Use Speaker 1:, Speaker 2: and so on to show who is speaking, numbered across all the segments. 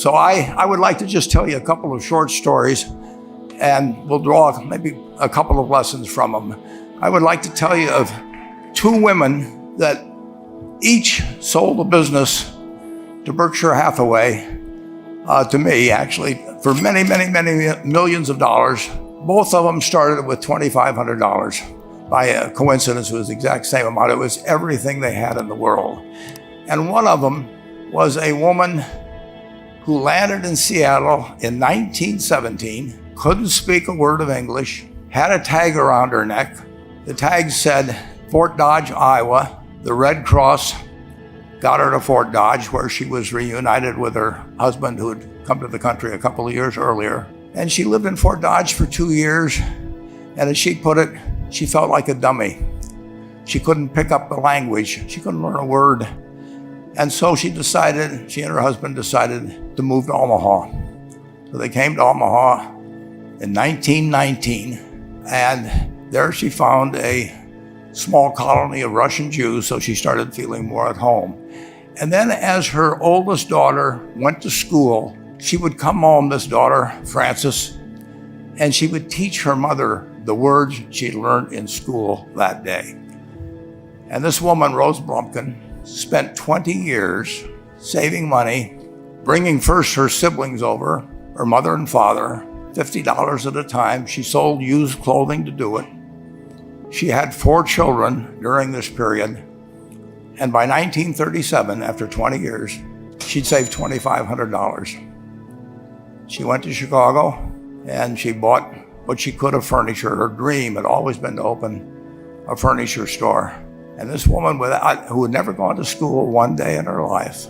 Speaker 1: So I would like to just tell you a couple of short stories, and we'll draw maybe a couple of lessons from them. I would like to tell you of two women that each sold a business to Berkshire Hathaway, to me actually, for many, many, many millions of dollars. Both of them started with $2,500. By a coincidence, it was the exact same amount. It was everything they had in the world. And one of them was a woman who landed in Seattle in 1917, couldn't speak a word of English, had a tag around her neck. The tag said Fort Dodge, Iowa. The Red Cross got her to Fort Dodge, where she was reunited with her husband who had come to the country a couple of years earlier. And she lived in Fort Dodge for 2 years. And as she put it, she felt like a dummy. She couldn't pick up the language. She couldn't learn a word. And so she and her husband decided to move to Omaha. So they came to Omaha in 1919, and there she found a small colony of Russian Jews, so she started feeling more at home. And then as her oldest daughter went to school, she would come home, this daughter, Frances, and she would teach her mother the words she'd learned in school that day. And this woman, Rose Blumpkin, spent 20 years saving money, bringing first her siblings over, her mother and father, $50 at a time. She sold used clothing to do it. She had 4 children during this period. And by 1937, after 20 years, she'd saved $2,500. She went to Chicago and she bought what she could of furniture. Her dream had always been to open a furniture store. And this woman who had never gone to school one day in her life,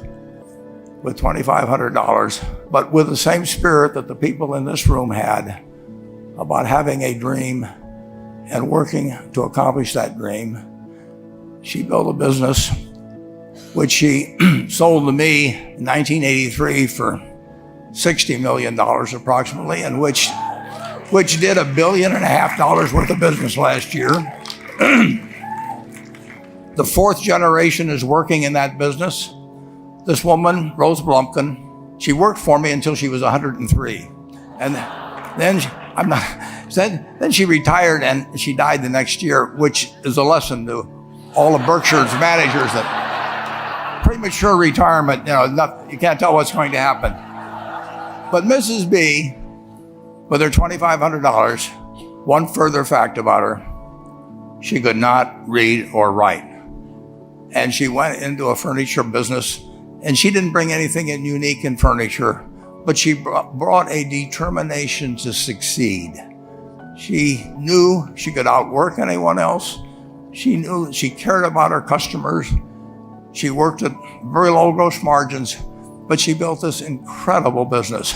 Speaker 1: with $2,500, but with the same spirit that the people in this room had about having a dream and working to accomplish that dream, she built a business which she sold to me in 1983 for $60 million approximately, and which did $1.5 billion worth of business last year. The 4th generation is working in that business. This woman, Rose Blumpkin, she worked for me until she was 103. And then she retired and she died the next year, which is a lesson to all of Berkshire's managers that premature retirement, you can't tell what's going to happen. But Mrs. B, with her $2,500, one further fact about her, she could not read or write. And she went into a furniture business, and she didn't bring anything unique in furniture, but she brought a determination to succeed. She knew she could outwork anyone else. She knew she cared about her customers. She worked at very low gross margins, but she built this incredible business.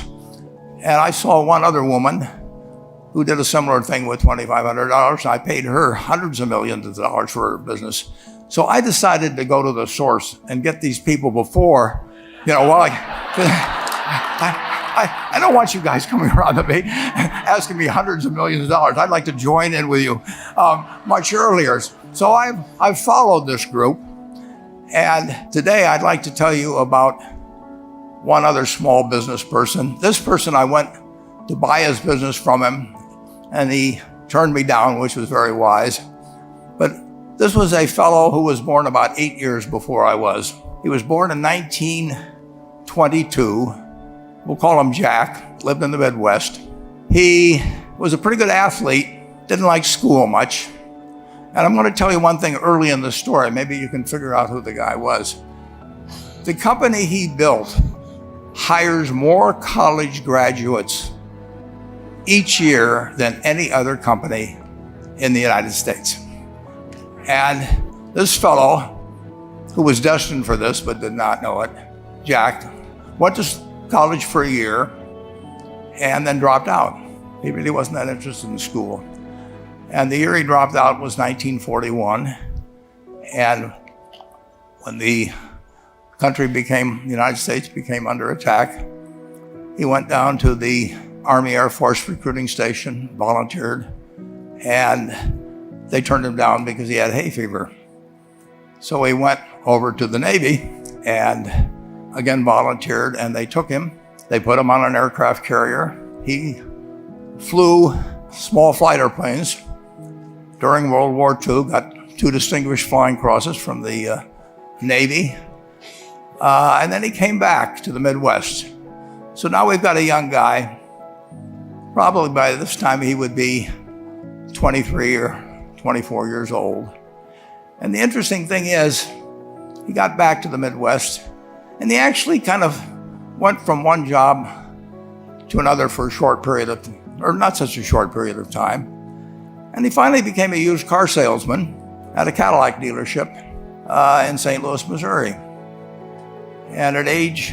Speaker 1: And I saw one other woman who did a similar thing with $2,500. I paid her hundreds of millions of dollars for her business. So I decided to go to the source and get these people before, I don't want you guys coming around to me asking me hundreds of millions of dollars. I'd like to join in with you much earlier. So I've followed this group, and today I'd like to tell you about one other small business person. This person, I went to buy his business from him, and he turned me down, which was very wise. But this was a fellow who was born about 8 years before I was. He was born in 1922. We'll call him Jack, lived in the Midwest. He was a pretty good athlete, didn't like school much. And I'm going to tell you one thing early in the story. Maybe you can figure out who the guy was. The company he built hires more college graduates each year than any other company in the United States. And this fellow, who was destined for this but did not know it, Jack, went to college for a year and then dropped out. He really wasn't that interested in school. And the year he dropped out was 1941. And when the United States became under attack, he went down to the Army Air Force recruiting station, volunteered, and they turned him down because he had hay fever. So he went over to the Navy and again volunteered, and they took him They put him on an aircraft carrier. He flew small fighter airplanes during World War II, got 2 distinguished flying crosses from the Navy. And then he came back to the Midwest. So now we've got a young guy. Probably by this time he would be 23 or 24 years old. And the interesting thing is, he got back to the Midwest, and he actually kind of went from one job to another for a short period of, or not such a short period of time. And he finally became a used car salesman at a Cadillac dealership in St. Louis, Missouri. And at age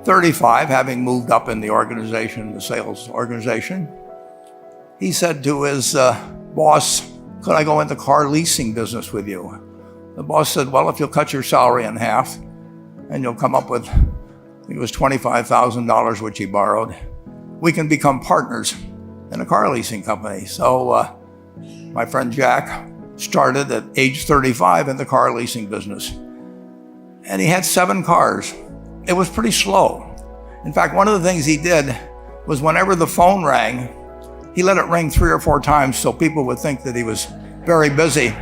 Speaker 1: 35, having moved up in the organization, the sales organization, he said to his boss, "Could I go into car leasing business with you?" The boss said, "Well, if you'll cut your salary in half and you'll come up with, I think it was $25,000, which he borrowed, we can become partners in a car leasing company." So my friend Jack started at age 35 in the car leasing business. And he had 7 cars. It was pretty slow. In fact, one of the things he did was whenever the phone rang, he let it ring 3 or 4 times so people would think that he was very busy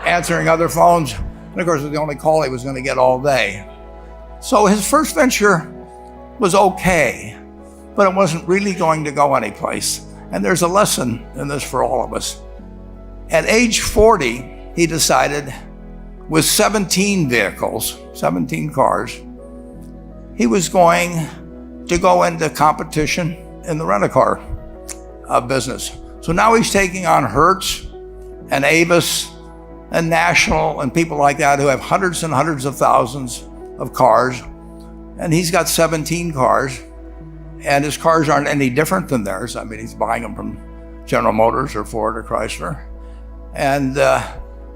Speaker 1: answering other phones. And of course, it was the only call he was going to get all day. So his first venture was okay, but it wasn't really going to go anyplace. And there's a lesson in this for all of us. At age 40, he decided, with 17 vehicles, 17 cars, he was going to go into competition in the rent-a-car business. So now he's taking on Hertz and Avis and National and people like that who have hundreds and hundreds of thousands of cars. And he's got 17 cars, and his cars aren't any different than theirs. I mean, he's buying them from General Motors or Ford or Chrysler. And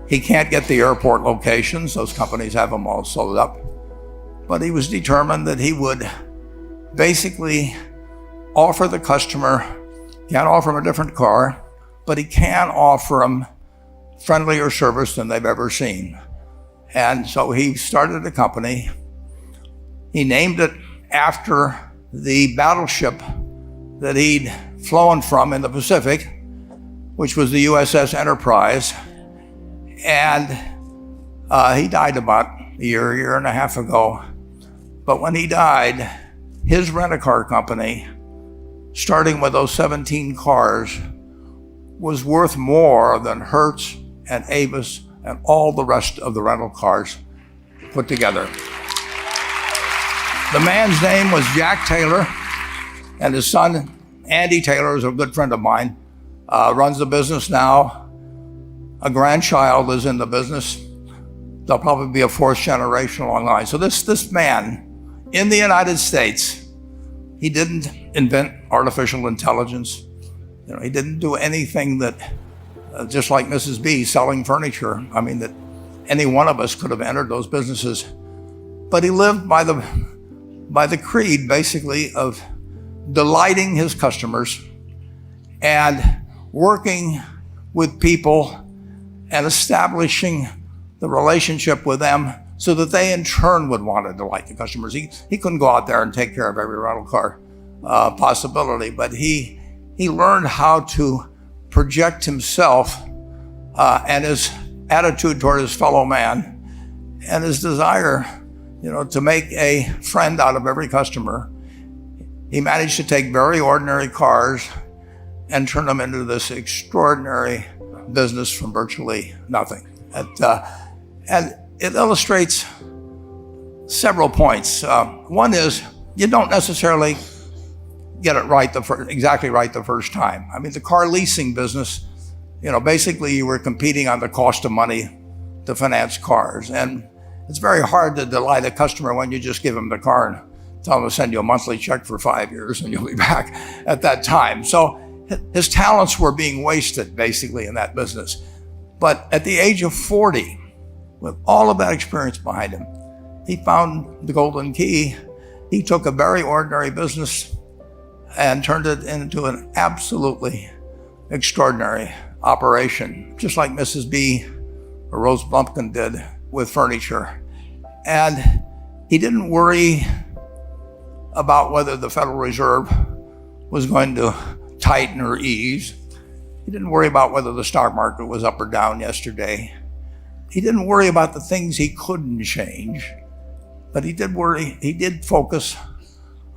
Speaker 1: he can't get the airport locations. Those companies have them all sold up. But he was determined that he would basically offer the customer, can't offer him a different car, but he can offer them friendlier service than they've ever seen. And so he started a company. He named it after the battleship that he'd flown from in the Pacific, which was the USS Enterprise. And he died about a year and a half ago. But when he died, his rent-a-car company, starting with those 17 cars, was worth more than Hertz and Avis and all the rest of the rental cars put together. The man's name was Jack Taylor, and his son, Andy Taylor, is a good friend of mine, runs the business now. A grandchild is in the business. There'll probably be a 4th generation along the line. So this man, in the United States, he didn't invent artificial intelligence. He didn't do anything that, just like Mrs. B selling furniture, I mean, that any one of us could have entered those businesses. But he lived by the creed, basically, of delighting his customers and working with people and establishing the relationship with them so that they in turn would want to delight the customers. He couldn't go out there and take care of every rental car possibility, but he learned how to project himself and his attitude toward his fellow man and his desire, to make a friend out of every customer. He managed to take very ordinary cars and turn them into this extraordinary business from virtually nothing. And it illustrates several points. One is, you don't necessarily get it right exactly right the first time. I mean, the car leasing business, basically you were competing on the cost of money to finance cars. And it's very hard to delight a customer when you just give them the car and tell them to send you a monthly check for 5 years and you'll be back at that time. So his talents were being wasted basically in that business. But at the age of 40, with all of that experience behind him, he found the golden key. He took a very ordinary business and turned it into an absolutely extraordinary operation, just like Mrs. B or Rose Blumpkin did with furniture. And he didn't worry about whether the Federal Reserve was going to tighten or ease. He didn't worry about whether the stock market was up or down yesterday. He didn't worry about the things he couldn't change, but he did focus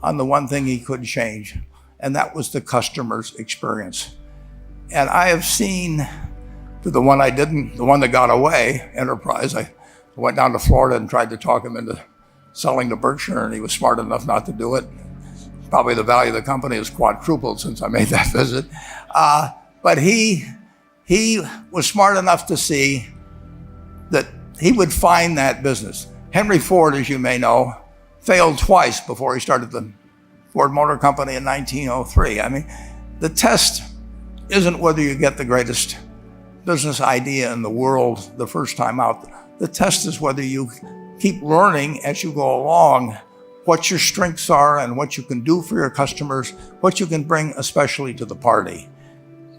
Speaker 1: on the one thing he could change, and that was the customer's experience. And I have seen, to the one that got away, Enterprise, I went down to Florida and tried to talk him into selling to Berkshire, and he was smart enough not to do it. Probably the value of the company has quadrupled since I made that visit. But he was smart enough to see that he would find that business. Henry Ford, as you may know, failed twice before he started the Ford Motor Company in 1903. I mean, the test isn't whether you get the greatest business idea in the world the first time out. The test is whether you keep learning as you go along what your strengths are and what you can do for your customers, what you can bring especially to the party.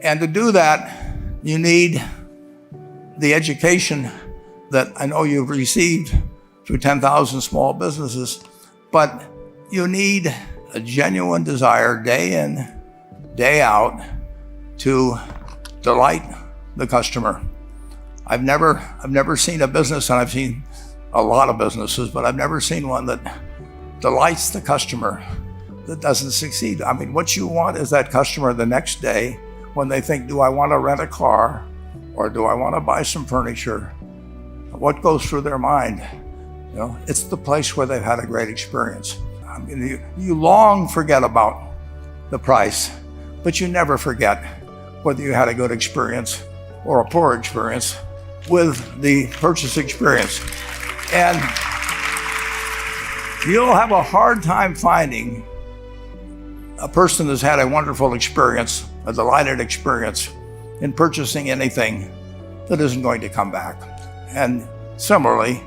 Speaker 1: And to do that, you need the education that I know you've received through 10,000 small businesses, but you need a genuine desire day in, day out to delight the customer. I've never seen a business, and I've seen a lot of businesses, but I've never seen one that delights the customer that doesn't succeed. I mean, what you want is that customer the next day when they think, do I want to rent a car or do I want to buy some furniture? What goes through their mind? You know, it's the place where they've had a great experience. I mean, you long forget about the price, but you never forget whether you had a good experience or a poor experience with the purchase experience. And you'll have a hard time finding a person that's had a wonderful experience, a delighted experience in purchasing anything that isn't going to come back. And similarly,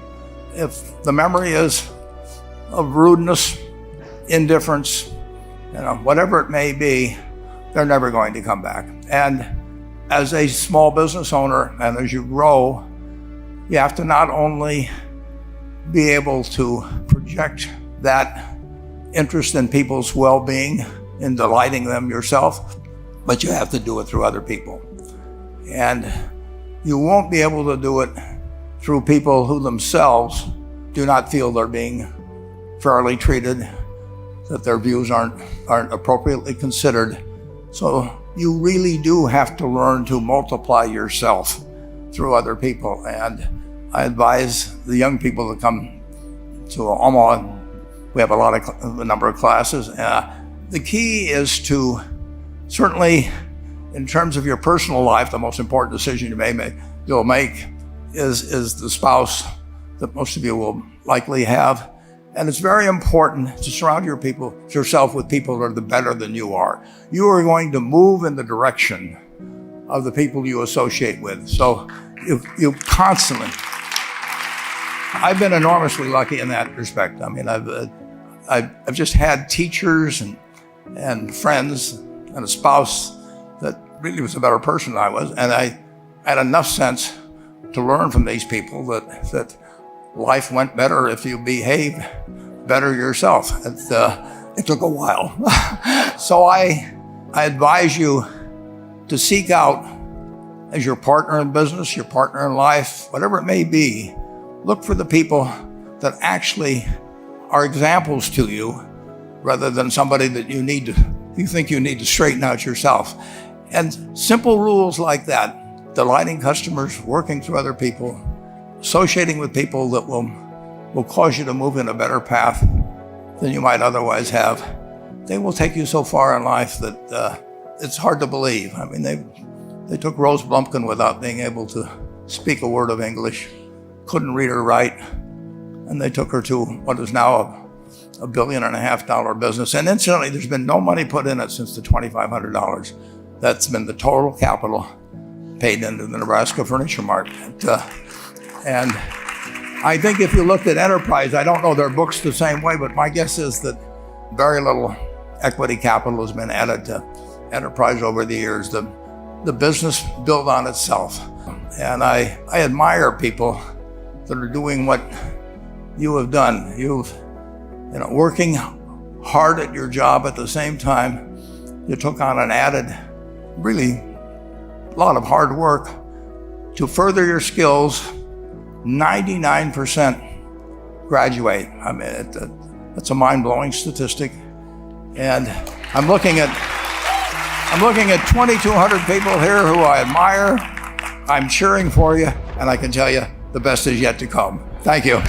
Speaker 1: if the memory is of rudeness, indifference, whatever it may be, they're never going to come back. And as a small business owner, and as you grow, you have to not only be able to project that interest in people's well-being, in delighting them yourself, but you have to do it through other people. And you won't be able to do it through people who themselves do not feel they're being fairly treated, that their views aren't appropriately considered. So you really do have to learn to multiply yourself through other people. And I advise the young people to come to Omaha. We have a number of classes. The key is to, certainly in terms of your personal life, the most important decision you'll make is the spouse that most of you will likely have. And it's very important to surround yourself with people that are better than you are. You are going to move in the direction of the people you associate with. So you constantly, I've been enormously lucky in that respect. I mean, I've just had teachers and friends and a spouse that really was a better person than I was. And I had enough sense to learn from these people that life went better if you behaved better yourself. It took a while. So I advise you to seek out, as your partner in business, your partner in life, whatever it may be, look for the people that actually are examples to you rather than somebody that you think you need to straighten out yourself. And simple rules like that, delighting customers, working through other people, associating with people that will cause you to move in a better path than you might otherwise have, they will take you so far in life that it's hard to believe. I mean, they took Rose Blumpkin without being able to speak a word of English, couldn't read or write, and they took her to what is now $1.5 billion business. And incidentally, there's been no money put in it since the $2,500. That's been the total capital paid into the Nebraska Furniture Mart. And I think if you looked at Enterprise, I don't know their books the same way, but my guess is that very little equity capital has been added to Enterprise over the years. The business built on itself. And I admire people that are doing what you have done. Working hard at your job at the same time. You took on an added, really, lot of hard work to further your skills. 99% graduate. I mean, it's a mind-blowing statistic. And I'm looking at 2,200 people here who I admire. I'm cheering for you, and I can tell you the best is yet to come. Thank you.